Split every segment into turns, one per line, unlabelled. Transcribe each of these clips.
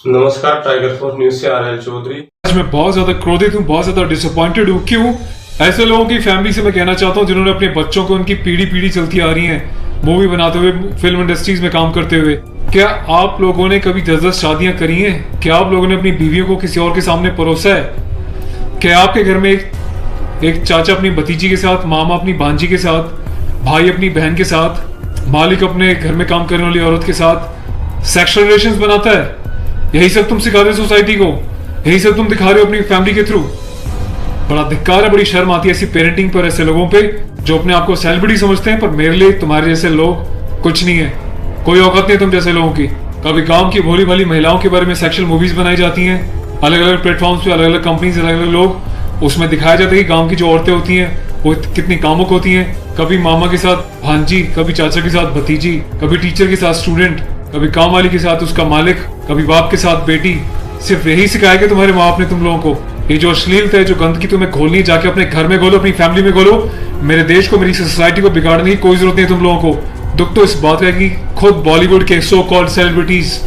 नमस्कार, tiger force news से RL Chaudhary.
आज मैं बहुत ज्यादा क्रोधित हूँ, बहुत ज्यादा डिसअपॉइंटेड हूँ। क्यों? ऐसे लोगों की फैमिली से मैं कहना चाहता हूँ जिन्होंने अपने बच्चों को उनकी पीढ़ी चलती आ रही है मूवी बनाते हुए, फिल्म इंडस्ट्रीज में काम करते हुए। क्या आप लोगों ने कभी 10-10 शादियां करी हैं? क्या आप लोगों ने अपनी बीवियों को किसी और के सामने परोसा है? क्या आपके घर में एक चाचा अपनी भतीजी के साथ, मामा अपनी भांजी के साथ, भाई अपनी बहन के साथ, मालिक अपने घर में काम करने वाली औरत के साथ सेक्सुअल रिलेशंस बनाता है? यही सब तुम सिखा रहे हो सोसाइटी को? यही सब तुम दिखा रहे हो अपनी फैमिली के थ्रू? बड़ा धिक्कार है, बड़ी शर्म आती है ऐसी पेरेंटिंग पर, ऐसे लोगों पे जो अपने आप को सेलिब्रिटी समझते हैं। पर मेरे लिए तुम्हारे जैसे लोग कुछ नहीं है, कोई औकात नहीं तुम जैसे लोगों की। कभी गांव की भोली भाली महिलाओं के बारे में सेक्सुअल मूवीज बनाई जाती हैं, अलग अलग प्लेटफॉर्म्स पे, अलग अलग कंपनीज, अलग अलग लोग, उसमें दिखाया जाता है कि गाँव की जो औरतें होती हैं वो कितनी कामुक होती हैं। कभी मामा के साथ भांजी, कभी चाचा के साथ भतीजी, कभी टीचर के साथ स्टूडेंट, कभी काम वाली के साथ उसका मालिक, कभी बाप के साथ बेटी। सिर्फ यही सिखाया कि तुम्हारे माँ बाप ने तुम लोगों को? ये जो अश्लीलता है, जो गंदगी तुम्हें घोलनी, जाके अपने घर में घोलो, अपनी फैमिली में घोलो। मेरे देश को, मेरी सोसाइटी को बिगाड़ने की कोई जरूरत नहीं है तुम लोगों को। दुख तो इस बात का कि खुद बॉलीवुड के सो कॉल्ड सेलिब्रिटीज,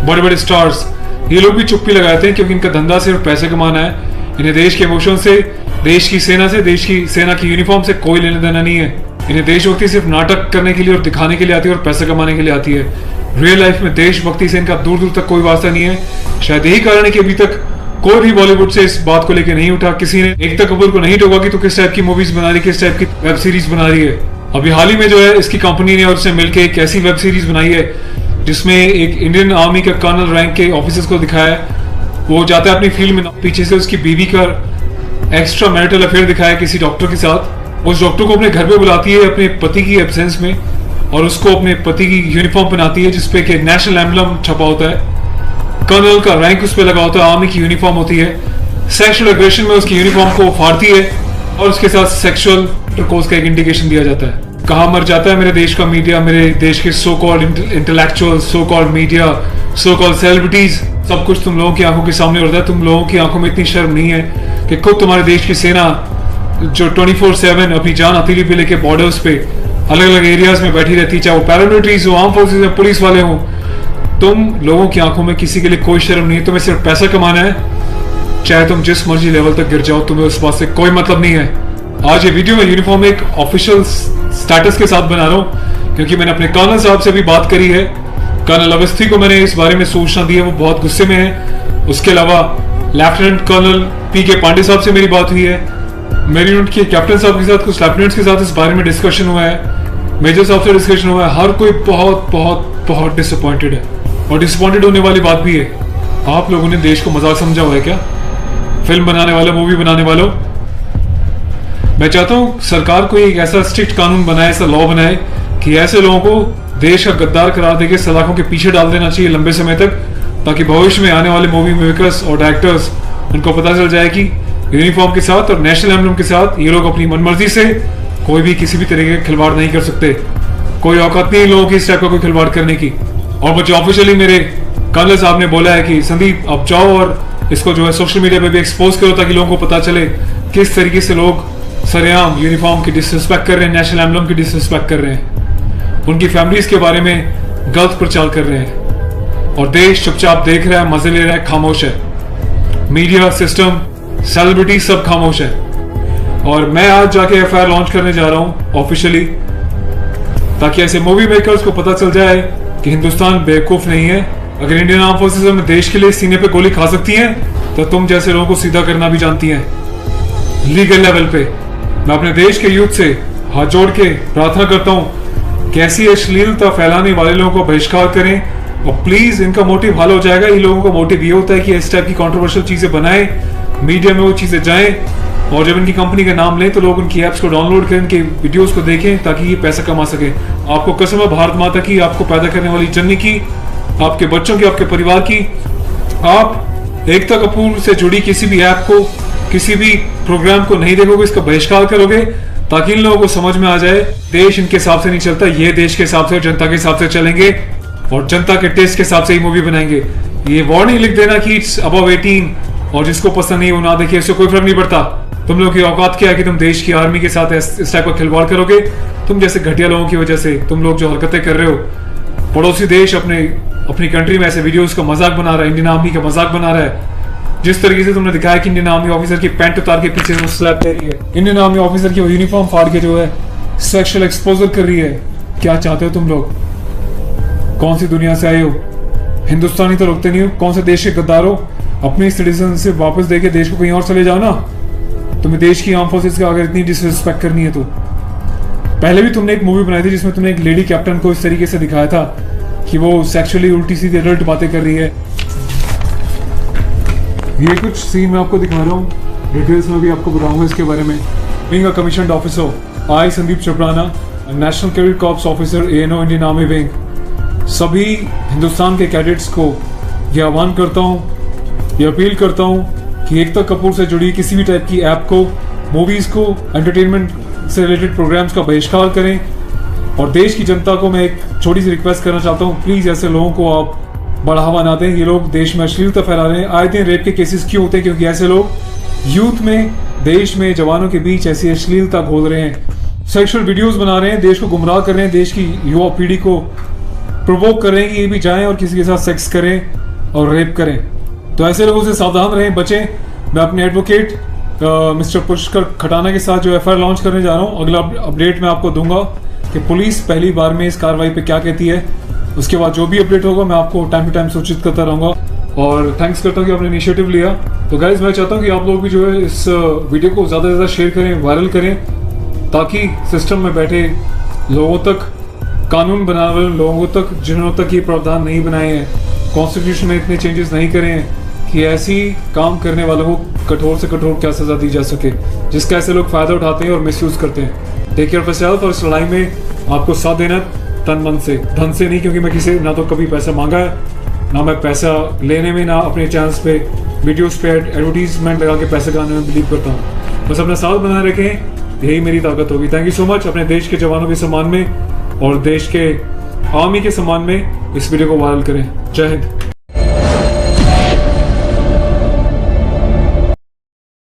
बड़े बड़े स्टार्स, ये लोग भी चुप्पी लगाते हैं क्योंकि इनका धंधा सिर्फ पैसे कमाना है। इन्हें देश के इमोशन से, देश की सेना से, देश की सेना की यूनिफॉर्म से कोई लेना देना नहीं है। इन्हें देशभक्ति सिर्फ नाटक करने के लिए और दिखाने के लिए आती है और पैसा कमाने के लिए आती है। रियल लाइफ में देशभक्ति से इनका दूर दूर तक कोई वास्ता नहीं है। शायद यही कारण है कि अभी तक कोई भी बॉलीवुड से इस बात को लेकर नहीं उठा। किसी ने एकता कपूर को नहीं टोका कि तू किस टाइप की मूवीज बना रही, किस टाइप की वेब सीरीज बना रही है। अभी हाल ही में जो है, इसकी कंपनी ने और उसने मिलकर एक ऐसी वेब सीरीज बनाई है जिसमें एक इंडियन आर्मी का कर्नल रैंक के ऑफिसर्स को दिखाया है। वो जाता है अपनी फील्ड में, पीछे से उसकी बीवी का एक्स्ट्रा मैरिटल अफेयर दिखाया किसी डॉक्टर के साथ। उस डॉक्टर को अपने घर पे बुलाती है अपने पति की एब्सेंस में और उसको अपने पति की यूनिफॉर्म पहनाती है जिसपे कि नेशनल एम्बलम छपा होता है, कर्नल का रैंक उस पे लगा होता है, आर्मी की यूनिफॉर्म होती है। सेक्सुअल एग्रेशन में उसकी यूनिफॉर्म को फाड़ती है और उसके साथ सेक्सुअल इंटरकोर्स का एक इंडिकेशन दिया जाता है। कहाँ मर जाता है मेरे देश का मीडिया, मेरे देश के so called intellectual, so called media, so called celebrities. सब कुछ तुम लोगों की आंखों के सामने होता है। तुम लोगों की आंखों में इतनी शर्म नहीं है कि खुद तुम्हारे देश की सेना जो 24/7 अपनी जान हथेली पे लेके बॉर्डर्स पे अलग अलग एरियाज में बैठी रहती है, चाहे वो पैरामिलिट्रीज हो, आर्म फोर्सेज हो, पुलिस वाले हो, तुम लोगों की आंखों में किसी के लिए कोई शर्म नहीं है। तुम्हें सिर्फ पैसा कमाना है, चाहे तुम जिस मर्जी लेवल तक गिर जाओ, तुम्हें उस बात से कोई मतलब नहीं है। आज ये वीडियो में यूनिफॉर्म एक ऑफिशियल स्टेटस के साथ बना रहा हूँ क्योंकि मैंने अपने कर्नल साहब से भी बात करी है। कर्नल अवस्थी को मैंने इस बारे में सूचना दी है, वो बहुत गुस्से में है। उसके अलावा लेफ्टिनेंट कर्नल PK पांडे साहब से मेरी बात हुई है। मेरी यूनिट के कैप्टन साहब के साथ, कुछ लेफ्टिनेंट्स के साथ इस बारे में डिस्कशन हुआ है, मेजर साहब से डिस्कशन हुआ है। हर कोई बहुत बहुत बहुत डिसअपॉइंटेड है और डिसअपॉइंटेड होने वाली बात भी है। आप लोगों ने देश को मजाक समझा हुआ है क्या? फिल्म बनाने वालों, मूवी बनाने वालों, मैं चाहता हूँ सरकार कोई एक ऐसा स्ट्रिक्ट कानून बनाए, ऐसा लॉ बनाए कि ऐसे लोगों को देश का गद्दार करार देके सलाखों के पीछे डाल देना चाहिए लंबे समय तक, ताकि भविष्य में आने वाले मूवी मेकर्स और डायरेक्टर्स उनको पता चल जाए कि यूनिफॉर्म के साथ और नेशनल एम्बलम के साथ ये लोग अपनी मनमर्जी से कोई भी किसी भी तरीके का खिलवाड़ नहीं कर सकते। कोई औकात नहीं लोगों की इस टाइप का कोई खिलवाड़ करने की। और मुझे ऑफिशियली मेरे कर्नल साहब ने बोला है कि संदीप आप जाओ और इसको जो है सोशल मीडिया पे भी एक्सपोज करो ताकि लोगों को पता चले किस तरीके से लोग सरेआम यूनिफॉर्म की डिसरिस्पेक्ट कर रहे हैं, नेशनल एम्बलम की डिसरिस्पेक्ट कर रहे हैं, उनकी फैमिलीज के बारे में गलत प्रचार कर रहे हैं। और देश चुपचाप देख रहा है, मजे ले रहा है, खामोश है। मीडिया, सिस्टम, सेलिब्रिटी सब खामोश है। और मैं आज जाके FIR लॉन्च करने जा रहा हूं ऑफिशियली, ताकि ऐसे मूवी मेकर्स को पता चल जाए कि हिंदुस्तान बेवकूफ नहीं है। अगर इंडियन आर्म फोर्सेस में देश के लिए सीने पे गोली खा सकती हैं तो तुम जैसे लोगों को सीधा करना भी जानती हैं लीगल लेवल पे। मैं अपने देश के यूथ से हाथ जोड़ के प्रार्थना करता हूँ कि ऐसी अश्लीलता फैलाने वाले लोगों को बहिष्कार करें और प्लीज इनका मोटिव हल हो जाएगा। इन लोगों का मोटिव ये होता है कि इस टाइप की कंट्रोवर्शियल चीजें बनाएं, मीडिया में वो चीजें जाएं और जब इनकी कंपनी का नाम लें तो लोग उनकी एप्स को डाउनलोड करें, इनके वीडियोस को देखें ताकि ये पैसा कमा सके। आपको कसम है भारत माता की, आपको पैदा करने वाली जननी की, आपके बच्चों की, आपके परिवार की, आप एकता कपूर से जुड़ी किसी भी ऐप को, किसी भी प्रोग्राम को नहीं देखोगे, इसका बहिष्कार करोगे ताकि इन लोगों को समझ में आ जाए देश इनके हिसाब से नहीं चलता, ये देश के हिसाब से और जनता के हिसाब से चलेंगे और जनता के टेस्ट के हिसाब से ही मूवी बनाएंगे। ये वार्निंग लिख देना कि इट्स अबव 18 और जिसको पसंद नहीं वो ना देखिए, इससे कोई फर्क नहीं पड़ता। तुम लोग की औकात क्या है कि तुम देश की आर्मी के साथ इस टाइप का खिलवाड़ करोगे? तुम जैसे घटिया लोगों की वजह से तुम लोग जो हरकतें कर रहे हो, पड़ोसी देश अपनी कंट्री में ऐसे वीडियोस का मजाक बना रहा है, इंडियन आर्मी का मजाक बना रहा है। जिस तरीके से तुमने दिखाया कि इंडियन आर्मी ऑफिसर की पैंट उतार के पीछे से स्लैप दे रही है, इंडियन आर्मी ऑफिसर की यूनिफॉर्म फाड़ के जो है सेक्सुअल एक्सपोजर कर रही है, क्या चाहते हो तुम लोग? कौन सी दुनिया से आए हो? हिंदुस्तानी तो लगते नहीं हो। कौन से देश के गद्दार हो? अपनी सिटीजनशिप वापस देके देश को कहीं और चले जाओ ना। तुम्हें देश की आर्म फोर्सेस का अगर इतनी डिसरिस्पेक्ट करनी है तो। पहले भी तुमने एक मूवी बनाई थी जिसमें तुमने एक लेडी कैप्टन को इस तरीके से दिखाया था कि वो सेक्सुअली उल्टी सीधी एडल्ट बातें कर रही है। ये कुछ सीन मैं आपको दिखा रहा हूँ, डिटेल्स में भी आपको बताऊंगा इसके बारे में। Being a commissioned officer, I Sandeep चपराना, national cadet corps officer ANO Indian army wing, सभी हिंदुस्तान के कैडेट्स को यह आह्वान करता हूँ, ये अपील करता हूँ कि एकता कपूर से जुड़ी किसी भी टाइप की ऐप को, मूवीज़ को, एंटरटेनमेंट से रिलेटेड प्रोग्राम्स का बहिष्कार करें। और देश की जनता को मैं एक छोटी सी रिक्वेस्ट करना चाहता हूँ, प्लीज़ ऐसे लोगों को आप बढ़ावा ना दें। ये लोग देश में अश्लीलता फैला रहे हैं। आए दिन रेप के केसेस क्यों होते हैं? क्योंकि ऐसे लोग यूथ में, देश में, जवानों के बीच ऐसी अश्लीलता घोल रहे हैं, सेक्सुअल वीडियोस बना रहे हैं, देश को गुमराह कर रहे हैं, देश की युवा पीढ़ी को प्रोवोक कर रहे हैं कि ये भी जाएं और किसी के साथ सेक्स करें और रेप करें। तो ऐसे लोगों से सावधान रहें, बचें। मैं अपने एडवोकेट मिस्टर पुष्कर खटाना के साथ जो FIR लॉन्च करने जा रहा हूँ, अगला अपडेट मैं आपको दूंगा कि पुलिस पहली बार में इस कार्रवाई पे क्या कहती है। उसके बाद जो भी अपडेट होगा मैं आपको टाइम टू टाइम सूचित करता रहूँगा। और थैंक्स करता हूँ कि आपने इनिशिएटिव लिया। तो गाइज मैं चाहता हूँ कि आप लोग भी जो है इस वीडियो को ज़्यादा से ज़्यादा शेयर करें, वायरल करें, ताकि सिस्टम में बैठे लोगों तक, कानून बनाने वाले लोगों तक, जिन्होंने तक ये प्रावधान नहीं बनाए हैं, कॉन्स्टिट्यूशन में इतने चेंजेस नहीं करे हैं कि ऐसी काम करने वालों को कठोर से कठोर क्या सजा दी जा सके, जिसका ऐसे लोग फ़ायदा उठाते हैं और मिसयूज़ करते हैं। Take care of yourself. और इस लड़ाई में आपको साथ देना तन मन से, धन से नहीं, क्योंकि मैं किसी ना तो कभी पैसा मांगा है, ना मैं पैसा लेने में, ना अपने चैनल्स पे वीडियोस पे एडवर्टीजमेंट लगा के पैसे कमाने में बिलीव करता हूँ। बस अपना साथ बनाए रखें, यही मेरी ताकत होगी। Thank you so much. अपने देश के जवानों के सम्मान में और देश के आर्मी के सम्मान में इस वीडियो को वायरल करें। जय हिंद।